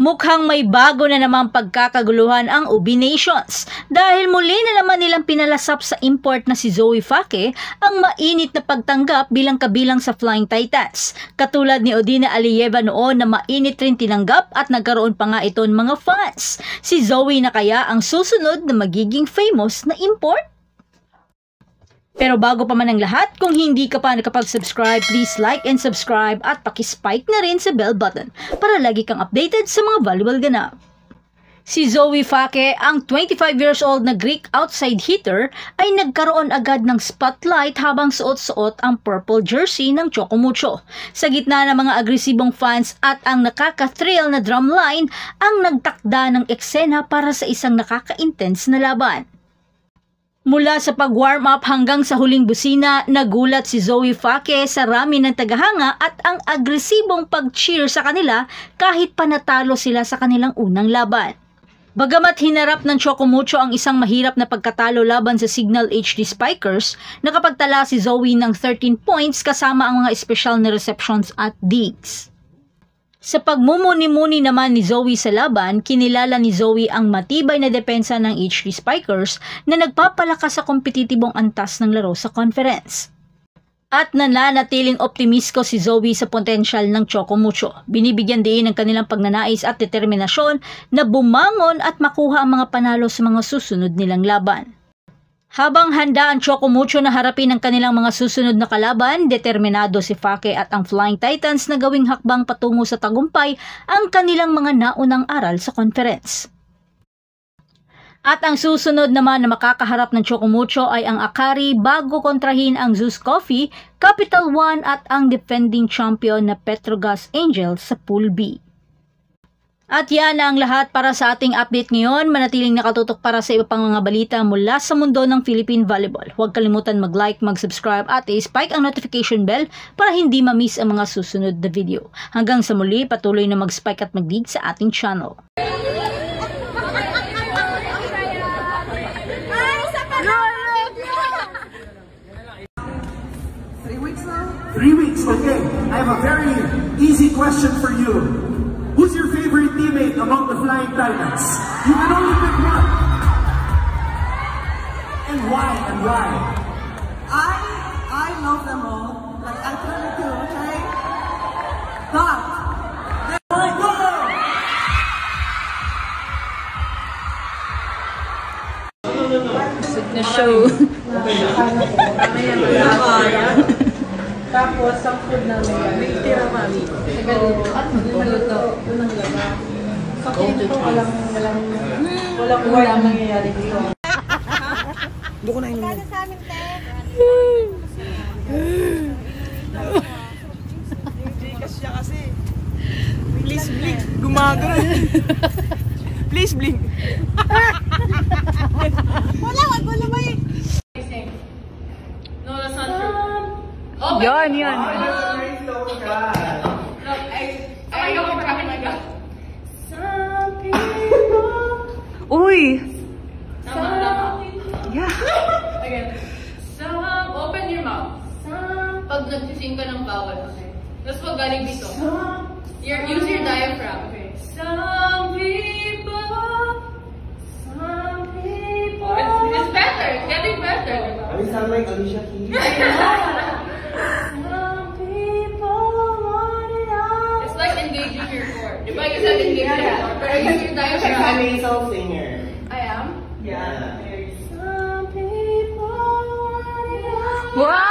Mukhang may bago na namang pagkakaguluhan ang UB Nations dahil muli na naman nilang pinalasap sa import na si Zoe Fake ang mainit na pagtanggap bilang kabilang sa Flying Titans. Katulad ni Odina Aliyeva noon na mainit rin tinanggap at nagkaroon pa nga ito ng mga fans. Si Zoe na kaya ang susunod na magiging famous na import? Pero bago pa man ang lahat, kung hindi ka pa nakapag-subscribe, please like and subscribe at pakispike na rin sa bell button para lagi kang updated sa mga valuable ganap. Si Zoe Fake, ang 25 years old na Greek outside hitter, ay nagkaroon agad ng spotlight habang suot-suot ang purple jersey ng Choco Mucho. Sa gitna ng mga agresibong fans at ang nakaka-thrill na drumline, ang nagtakda ng eksena para sa isang nakaka-intense na laban. Mula sa pag-warm up hanggang sa huling busina, nagulat si Zoe Fake sa rami ng tagahanga at ang agresibong pag-cheer sa kanila kahit panatalo sila sa kanilang unang laban. Bagamat hinarap ng Choco Mucho ang isang mahirap na pagkatalo laban sa Signal HD Spikers, nakapagtala si Zoe ng 13 points kasama ang mga espesyal na receptions at digs. Sa pagmumuni-muni naman ni Zoe sa laban, kinilala ni Zoe ang matibay na depensa ng HD Spikers na nagpapalakas sa kompetitibong antas ng laro sa conference. At nananatiling optimisko si Zoe sa potensyal ng Choco Mucho. Binibigyan din ng kanilang pagnanais at determinasyon na bumangon at makuha ang mga panalo sa mga susunod nilang laban. Habang handa ang Choco Mucho na harapin ang kanilang mga susunod na kalaban, determinado si Fake at ang Flying Titans na gawing hakbang patungo sa tagumpay ang kanilang mga naunang aral sa conference. At ang susunod naman na makakaharap ng Choco Mucho ay ang Akari bago kontrahin ang Zeus Coffee, Capital One at ang defending champion na Petrogas Angels sa Pool B. At yan ang lahat para sa ating update ngayon. Manatiling nakatutok para sa iba pang mga balita mula sa mundo ng Philippine Volleyball. Huwag kalimutan mag-like, mag-subscribe at i-spike ang notification bell para hindi ma-miss ang mga susunod na video. Hanggang sa muli, patuloy na mag-spike at mag-dig sa ating channel. Three weeks, okay. I have a very easy question for you. Who's your favorite teammate among the Flying Titans? You can only pick one. And why? And why? I love them all. Like I really do, okay? But Go! Na show. tapos ang food namin yan. May tira mami. At magluluto. Unang laba. Sa pinto, walang nangyayari dito. Doon ko na inumin. Kaya sa amin, te. Gcash siya kasi. Please blink. Gumagano. Please blink. Wala, wag mo lumay. No, that's not true. Yan. I go for having like a. Some people. Uy! Tama. Yeah. Again. Open your mouth. Pag nagsising ka ng bawal. Okay. Tapos pag galing dito. Use your diaphragm. Okay. Some people. It's better. It's getting better. I sound like Alicia Keys. It's like engaging your core. If I just said engaging your core, but I use your diaphragm. I'm a soul singer. I am? Yeah. Some people want it all. Wow!